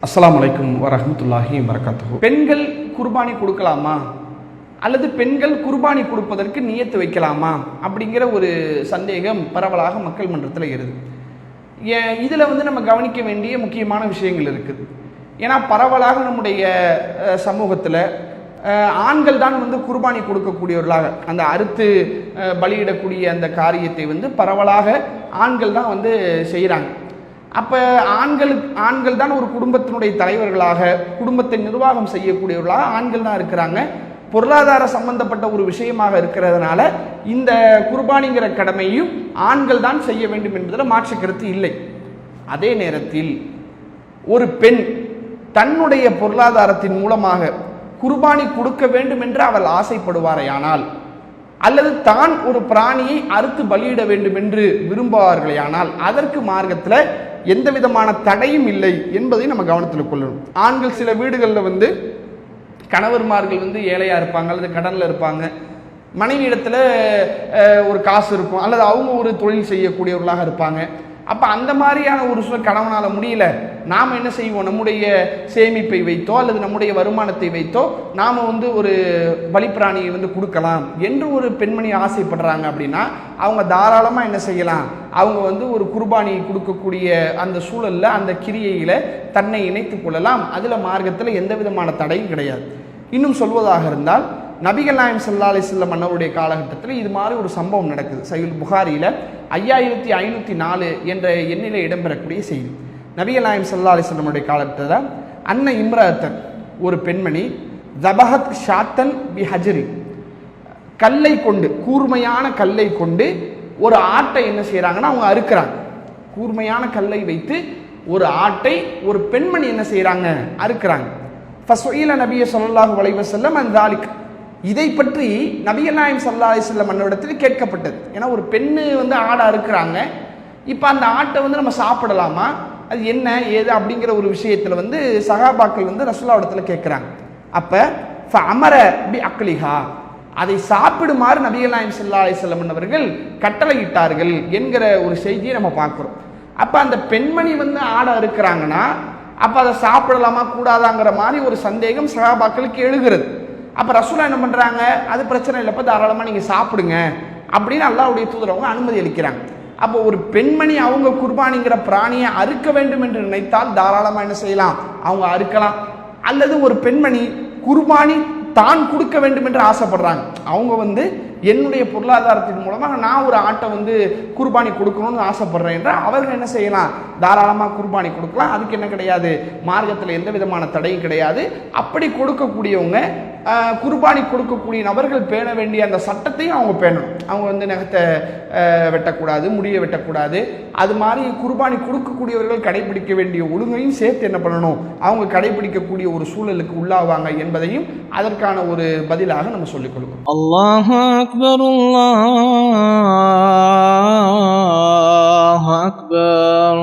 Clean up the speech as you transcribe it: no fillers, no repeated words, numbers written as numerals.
அஸ்ஸலாமு அலைக்கும் வரஹ்மத்துல்லாஹி வபரகாத்துஹு. பெண்கள் குர்பானி கொடுக்கலாமா அல்லது பெண்கள் குர்பானி கொடுப்பதற்கு நியத்து வைக்கலாமா அப்படிங்கிற ஒரு சந்தேகம் பரவலாக மக்கள் மன்றத்தில் இருது. இதில் நம்ம கவனிக்க வேண்டிய முக்கியமான விஷயங்கள் இருக்குது. ஏன்னா பரவலாக நம்முடைய சமூகத்தில் ஆண்கள் தான் குர்பானி கொடுக்கக்கூடியவர்களாக அந்த அறுத்து பலியிடக்கூடிய அந்த காரியத்தை பரவலாக ஆண்கள் தான் செய்கிறாங்க. அப்போ ஆண்கள் தான் ஒரு குடும்பத்தினுடைய தலைவர்களாக, குடும்பத்தை நிர்வாகம் செய்யக்கூடியவர்களாக ஆண்கள் தான் இருக்கிறாங்க. பொருளாதார சம்பந்தப்பட்ட ஒரு விஷயமாக இருக்கிறதுனால இந்த குர்பானிங்கிற கடமையும் ஆண்கள் தான் செய்ய வேண்டும் என்பதில் மாற்று கருத்து இல்லை. அதே நேரத்தில் ஒரு பெண் தன்னுடைய பொருளாதாரத்தின் மூலமாக குர்பானி கொடுக்க வேண்டும் என்று அவள் ஆசைப்படுவாரையானால், அல்லது தான் ஒரு பிராணியை அறுத்து பலியிட வேண்டும் என்று விரும்புவார்களேயானால் அதற்கு மார்க்கத்தில் எந்த விதமான தடையும் இல்லை என்பதை நம்ம கவனத்தில் கொள்ளணும். ஆண்கள் சில வீடுகளில் கணவர்மார்கள் ஏழையாக இருப்பாங்க அல்லது கடனில் இருப்பாங்க. மனைவி இடத்துல ஒரு காசு இருக்கும் அல்லது அவங்க ஒரு தொழில் செய்யக்கூடியவர்களாக இருப்பாங்க. அப்போ அந்த மாதிரியான ஒரு சூழல் கணவனால் முடியல, நாம் என்ன செய்வோம், நம்முடைய சேமிப்பை வைத்தோ அல்லது நம்முடைய வருமானத்தை வைத்தோ நாம் ஒரு பலிப்பிராணியை கொடுக்கலாம் என்று ஒரு பெண்மணி ஆசைப்படுறாங்க அப்படின்னா அவங்க தாராளமாக என்ன செய்யலாம், அவங்க ஒரு குர்பானி கொடுக்கக்கூடிய அந்த சூழலில் அந்த கிரியையில் தன்னை இணைத்து கொள்ளலாம். அதில் மார்க்கத்தில் எந்த விதமான தடையும் கிடையாது. இன்னும் சொல்வதாக இருந்தால் நபிகள் நாயகம் ஸல்லல்லாஹு அலைஹி வஸல்லம் அன்னவருடைய காலகட்டத்தில் இது மாதிரி ஒரு சம்பவம் நடக்குது. சஹீஹ் புகாரியில் 5504 என்ற எண்ணிலே இடம்பெறக்கூடிய செய்தி. நபிகள் நாயகம் ஸல்லல்லாஹு அலைஹி வஸல்லமுடைய காலகட்டத்தில் அன்ன இம்ரஅத்தன் ஒரு பெண்மணி ஜபஹத் ஷாத்தன் பி ஹஜ்ரி கல்லை கொண்டு, கூர்மையான கல்லை கொண்டு ஒரு ஆட்டை என்ன செய்கிறாங்கன்னா அவங்க அறுக்கிறாங்க. கூர்மையான கல்லை வைத்து ஒரு ஆட்டை ஒரு பெண்மணி என்ன செய்கிறாங்க, அறுக்கிறாங்க. ஃபஸ்இல நபிய ஸல்லல்லாஹு அலைஹி வஸல்லம் அன் தாலிக், இதை பற்றி நபிகள் நாயகம் ஸல்லல்லாஹு அலைஹி வஸல்லம் அன்னவரிடத்தில் கேட்கப்பட்டது. ஏன்னா ஒரு பெண்ணு ஆடை அறுக்கிறாங்க, இப்போ அந்த ஆட்டை நம்ம சாப்பிடலாமா, அது என்ன ஏது அப்படிங்கிற ஒரு விஷயத்தில் சஹாபாக்கள் ரசூலுல்லாஹ்விடத்தில் கேட்குறாங்க. அப்போ ஃபஅமர பி அக்லிஹா, அதை சாப்பிடுமாறு நபிகள் நாயகம் ஸல்லல்லாஹு அலைஹி வஸல்லம் அவர்கள் கட்டளையிட்டார்கள் என்கிற ஒரு செய்தியை நம்ம பார்க்குறோம். அப்போ அந்த பெண்மணி ஆடை அறுக்கிறாங்கன்னா அப்போ அதை சாப்பிடலாமா கூடாதாங்கிற மாதிரி ஒரு சந்தேகம் சஹாபாக்களுக்கு எழுகிறது. அப்போ ரசூலா என்ன பண்ணுறாங்க, அது பிரச்சனை இல்லைப்பா, தாராளமாக நீங்கள் சாப்பிடுங்க அப்படின்னு அல்லாஹ்வுடைய தூதர் அவங்க அனுமதி அளிக்கிறாங்க. அப்போ ஒரு பெண்மணி அவங்க குர்பானிங்கிற பிராணியை அறுக்க வேண்டும் என்று நினைத்தால் தாராளமாக என்ன செய்யலாம், அவங்க அறுக்கலாம். அல்லது ஒரு பெண்மணி குர்பானி தான் கொடுக்க வேண்டும் என்று ஆசைப்படுறாங்க, அவங்க என்னுடைய பொருளாதாரத்தின் மூலமாக நான் ஒரு ஆட்டை குர்பானி கொடுக்கணும்னு ஆசைப்படுறேன் என்றால் அவர்கள் என்ன செய்யலாம், தாராளமாக குர்பானி கொடுக்கலாம். அதுக்கு என்ன கிடையாது, மார்க்கத்தில் எந்த விதமான தடையும் கிடையாது. அப்படி கொடுக்கக்கூடியவங்க குர்பானி கொடுக்கக்கூடிய நபர்கள் பேண வேண்டிய அந்த சட்டத்தையும் அவங்க பேணணும். அவங்க நகத்தை வெட்டக்கூடாது, முடியை வெட்டக்கூடாது. அது மாதிரி குர்பானி கொடுக்கக்கூடியவர்கள் கடைபிடிக்க வேண்டிய ஒழுங்கையும் சேர்த்து என்ன பண்ணணும், அவங்க கடைபிடிக்கக்கூடிய ஒரு சூழலுக்கு உள்ளாவாங்க என்பதையும் அதற்கான ஒரு பதிலாக நம்ம சொல்லிக் கொடுக்கணும். அல்லாஹு அக்பர், அல்லாஹு அக்பர்.